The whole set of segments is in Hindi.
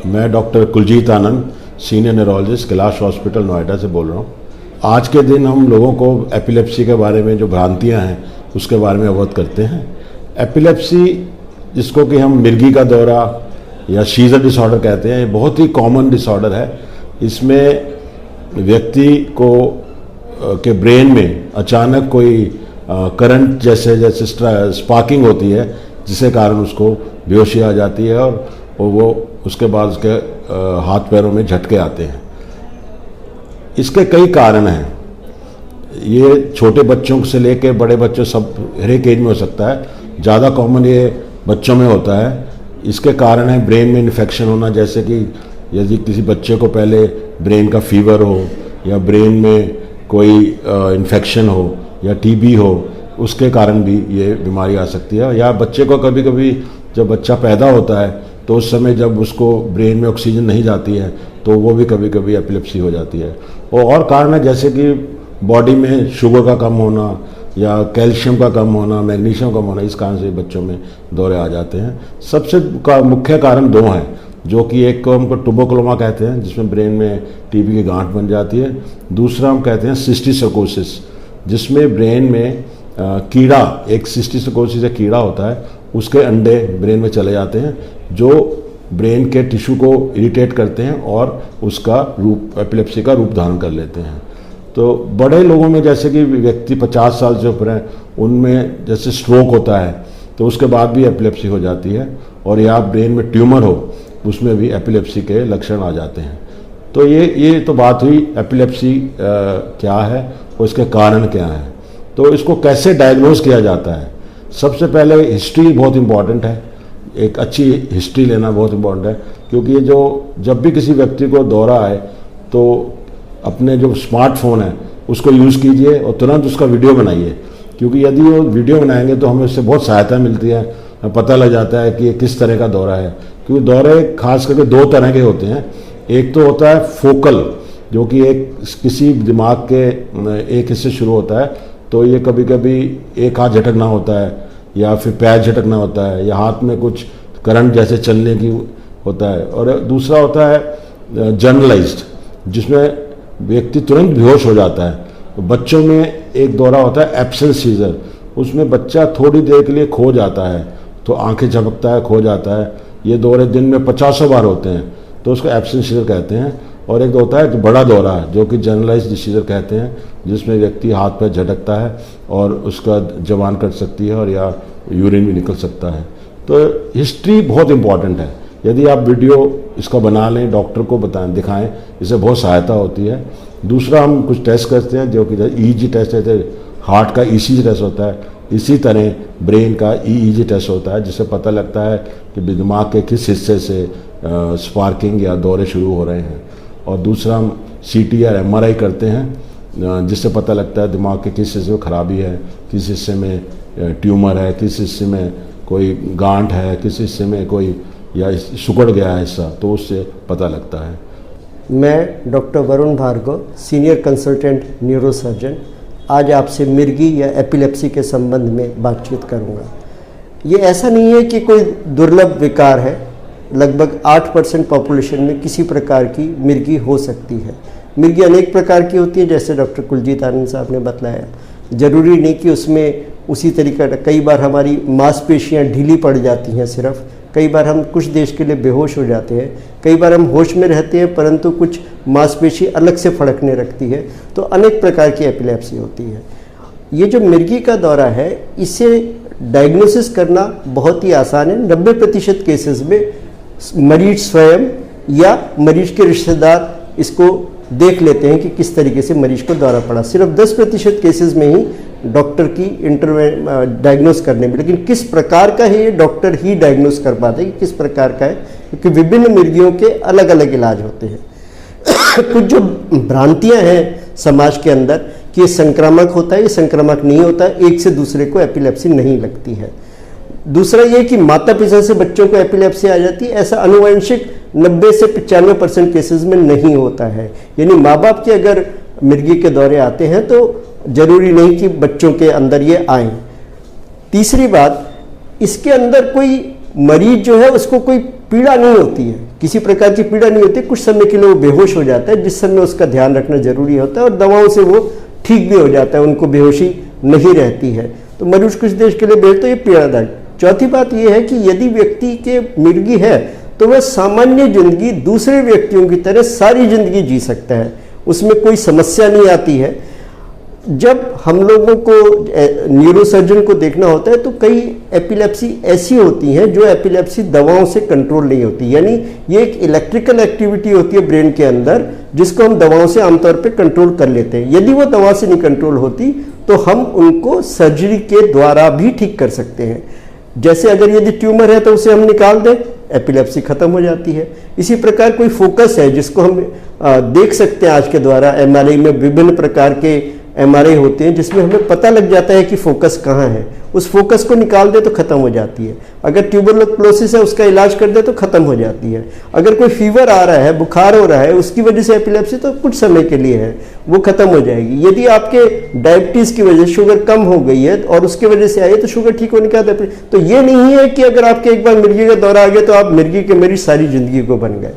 मैं doctor Kuljeet Anand, senior neurologist, Kailash hospital Noida से बोल रहा हूँ। आज के दिन हम लोगों को एपिलेप्सी के बारे में जो भ्रांतियाँ हैं उसके बारे में अवगत करते हैं। एपिलेप्सी, जिसको कि हम मिर्गी का दौरा या सीजर डिसऑर्डर कहते हैं, ये बहुत ही कॉमन डिसऑर्डर है। इसमें व्यक्ति को के ब्रेन में अचानक कोई करंट जैसे स्पार्किंग होती है, जिसके कारण उसको बेहोशी आ जाती है और वो उसके बाद उसके हाथ पैरों में झटके आते हैं। इसके कई कारण हैं। ये छोटे बच्चों से लेकर बड़े बच्चों सब हर एक एज में हो सकता है। ज़्यादा कॉमन ये बच्चों में होता है। इसके कारण है ब्रेन में इन्फेक्शन होना, जैसे कि यदि किसी बच्चे को पहले ब्रेन का फीवर हो या ब्रेन में कोई इन्फेक्शन हो या टीबी हो, उसके कारण भी ये बीमारी आ सकती है। या बच्चे को कभी कभी जब बच्चा पैदा होता है तो उस समय जब उसको ब्रेन में ऑक्सीजन नहीं जाती है तो वो भी कभी कभी एपिलेप्सी हो जाती है। और कारण है जैसे कि बॉडी में शुगर का कम होना या कैल्शियम का कम होना, मैग्नीशियम कम होना, इस कारण से बच्चों में दौरे आ जाते हैं। सबसे मुख्य कारण दो हैं, जो कि एक को हमको ट्यूबरकुलोमा कहते हैं, जिसमें ब्रेन में टीबी की गांठ बन जाती है। दूसरा हम कहते हैं सिस्टिक सर्कोसिस, जिसमें ब्रेन में कीड़ा, एक सिस्टिक सर्कोसिस एक कीड़ा होता है, उसके अंडे ब्रेन में चले जाते हैं जो ब्रेन के टिश्यू को इरिटेट करते हैं और उसका रूप एपिलेप्सी का रूप धारण कर लेते हैं। तो बड़े लोगों में, जैसे कि व्यक्ति 50 साल से ऊपर हैं, उनमें जैसे स्ट्रोक होता है तो उसके बाद भी एपिलेप्सी हो जाती है। और या ब्रेन में ट्यूमर हो, उसमें भी एपिलेप्सी के लक्षण आ जाते हैं। तो ये तो बात हुई एपिलेप्सी क्या है और इसके कारण क्या हैं। तो इसको कैसे डायग्नोज किया जाता है? सबसे पहले हिस्ट्री बहुत इम्पॉर्टेंट है। एक अच्छी हिस्ट्री लेना बहुत इम्पॉर्टेंट है, क्योंकि ये जब भी किसी व्यक्ति को दौरा आए तो अपने जो स्मार्टफोन है उसको यूज़ कीजिए और तुरंत उसका वीडियो बनाइए, क्योंकि यदि वो वीडियो बनाएंगे तो हमें उससे बहुत सहायता मिलती है, पता लग जाता है कि ये किस तरह का दौरा है। क्योंकि दौरे खास करके दो तरह के होते हैं। एक तो होता है फोकल, जो कि किसी दिमाग के एक हिस्से शुरू होता है, तो ये कभी कभी एक हाथ झटकना होता है या फिर पैर झटकना होता है या हाथ में कुछ करंट जैसे चलने की होता है। और दूसरा होता है जनरलाइज्ड, जिसमें व्यक्ति तुरंत बेहोश हो जाता है। तो बच्चों में एक दौरा होता है एब्सेंट सीजर, उसमें बच्चा थोड़ी देर के लिए खो जाता है, तो आंखें झपकता है, खो जाता है। ये दौरे दिन में 50 बार होते हैं, तो उसको एब्सेंट सीजर कहते हैं। और एक होता है बड़ा दौरा, जो कि जनरलाइज्ड सीजर कहते हैं, जिसमें व्यक्ति हाथ पैर झटकता है और उसका जबान कट सकती है और या यूरिन भी निकल सकता है। तो हिस्ट्री बहुत इंपॉर्टेंट है। यदि आप वीडियो इसका बना लें, डॉक्टर को बताएं, दिखाएं, इससे बहुत सहायता होती है। दूसरा, हम कुछ टेस्ट करते हैं, जो कि ईईजी टेस्ट है, हार्ट का ईसीजी टेस्ट होता है, इसी तरह ब्रेन का ईईजी टेस्ट होता है, जिससे पता लगता है कि दिमाग के किस हिस्से से स्पार्किंग या दौरे शुरू हो रहे हैं। और दूसरा, हम सीटी या एमआरआई करते हैं, जिससे पता लगता है दिमाग के किस हिस्से में खराबी है, किस हिस्से में ट्यूमर है, किस हिस्से में कोई गांठ है, किस हिस्से में कोई या सिकुड़ गया है हिस्सा, तो उससे पता लगता है। मैं doctor Varun Bhargava, senior consultant neurosurgeon, आज आपसे मिर्गी या एपिलेप्सी के संबंध में बातचीत करूंगा। ये ऐसा नहीं है कि कोई दुर्लभ विकार है। लगभग 8% पॉपुलेशन में किसी प्रकार की मिर्गी हो सकती है। मिर्गी अनेक प्रकार की होती है, जैसे डॉक्टर कुलजीत आनंद साहब ने बताया। ज़रूरी नहीं कि उसमें उसी तरीका, कई बार हमारी मांसपेशियां ढीली पड़ जाती हैं सिर्फ, कई बार हम कुछ देर के लिए बेहोश हो जाते हैं, कई बार हम होश में रहते हैं परंतु कुछ मांसपेशी अलग से फड़कने लगती है। तो अनेक प्रकार की एपिलेप्सी होती है। ये जो मिर्गी का दौरा है, इसे डायग्नोसिस करना बहुत ही आसान है। 90% केसेस में मरीज स्वयं या मरीज के रिश्तेदार इसको देख लेते हैं कि किस तरीके से मरीज को दौरा पड़ा। सिर्फ 10% केसेस में ही डॉक्टर की डायग्नोस करने में, लेकिन किस प्रकार का है ये डॉक्टर ही डायग्नोस कर पाते हैं कि किस प्रकार का है, क्योंकि विभिन्न मिर्गियों के अलग अलग इलाज होते हैं। कुछ जो भ्रांतियां हैं समाज के अंदर कि ये संक्रामक होता है, ये संक्रामक नहीं होता है, एक से दूसरे को एपिलेप्सी नहीं लगती है। दूसरा ये कि माता पिता से बच्चों को एपिलेप्सी आ जाती है, ऐसा आनुवंशिक 90 से 95% केसेस में नहीं होता है। यानी माँ बाप के अगर मिर्गी के दौरे आते हैं तो जरूरी नहीं कि बच्चों के अंदर ये आए। तीसरी बात, इसके अंदर कोई मरीज जो है उसको कोई पीड़ा नहीं होती है, किसी प्रकार की पीड़ा नहीं होती, कुछ समय के लिए वो बेहोश हो जाता है, जिस समय उसका ध्यान रखना जरूरी होता है, और दवाओं से वो ठीक भी हो जाता है, उनको बेहोशी नहीं रहती है। तो मरीज कुछ देर के लिए बेहतर, तो ये पीड़ादायक। चौथी बात ये है कि यदि व्यक्ति के मिर्गी है तो वह सामान्य जिंदगी दूसरे व्यक्तियों की तरह सारी जिंदगी जी सकता है, उसमें कोई समस्या नहीं आती है। जब हम लोगों को न्यूरोसर्जन को देखना होता है तो कई एपिलेप्सी ऐसी होती हैं जो एपिलेप्सी दवाओं से कंट्रोल नहीं होती, यानी ये एक इलेक्ट्रिकल एक्टिविटी होती है ब्रेन के अंदर जिसको हम दवाओं से आमतौर पे कंट्रोल कर लेते हैं। यदि वो दवा से नहीं कंट्रोल होती तो हम उनको सर्जरी के द्वारा भी ठीक कर सकते हैं। जैसे अगर यदि ट्यूमर है तो उसे हम निकाल दें, एपिलेप्सी खत्म हो जाती है। इसी प्रकार कोई फोकस है जिसको हम देख सकते हैं आज के द्वारा, एमआरआई में विभिन्न प्रकार के एमआरआई होते हैं जिसमें हमें पता लग जाता है कि फोकस कहाँ है, उस फोकस को निकाल दे तो खत्म हो जाती है। अगर ट्यूबरकुलोसिस है उसका इलाज कर दे तो खत्म हो जाती है। अगर कोई फीवर आ रहा है, बुखार हो रहा है, उसकी वजह से एपिलेप्सी, तो कुछ समय के लिए है, वो खत्म हो जाएगी। यदि आपके डायबिटीज की वजह से शुगर कम हो गई है और उसकी वजह से आई है तो शुगर ठीक होने का तो ये नहीं है कि अगर आपके एक बार मिर्गी का दौरा आ गया तो आप मिर्गी के मरीज सारी जिंदगी को बन गए।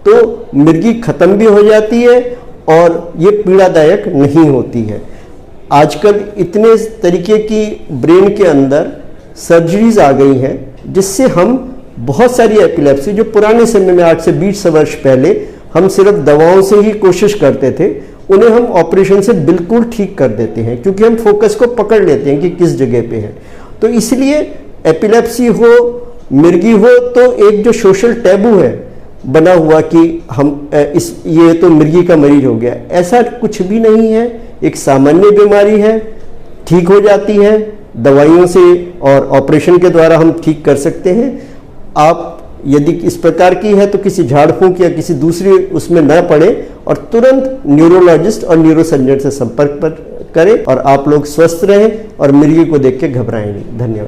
तो मिर्गी खत्म भी हो जाती है और ये पीड़ादायक नहीं होती है। आजकल इतने तरीके की ब्रेन के अंदर सर्जरीज आ गई हैं जिससे हम बहुत सारी एपिलेप्सी, जो पुराने समय में 8 से 20 वर्ष पहले हम सिर्फ दवाओं से ही कोशिश करते थे, उन्हें हम ऑपरेशन से बिल्कुल ठीक कर देते हैं, क्योंकि हम फोकस को पकड़ लेते हैं कि किस जगह पे है। तो इसलिए एपिलेप्सी हो, मिर्गी हो, तो एक जो सोशल टैबू है बना हुआ कि हम ये तो मिर्गी का मरीज हो गया, ऐसा कुछ भी नहीं है। एक सामान्य बीमारी है, ठीक हो जाती है दवाइयों से और ऑपरेशन के द्वारा हम ठीक कर सकते हैं। आप यदि इस प्रकार की है तो किसी झाड़ फूंक या किसी दूसरी उसमें न पड़े और तुरंत न्यूरोलॉजिस्ट और न्यूरोसर्जन से संपर्क करें और आप लोग स्वस्थ रहें और मिर्गी को देख के घबराएं नहीं। धन्यवाद।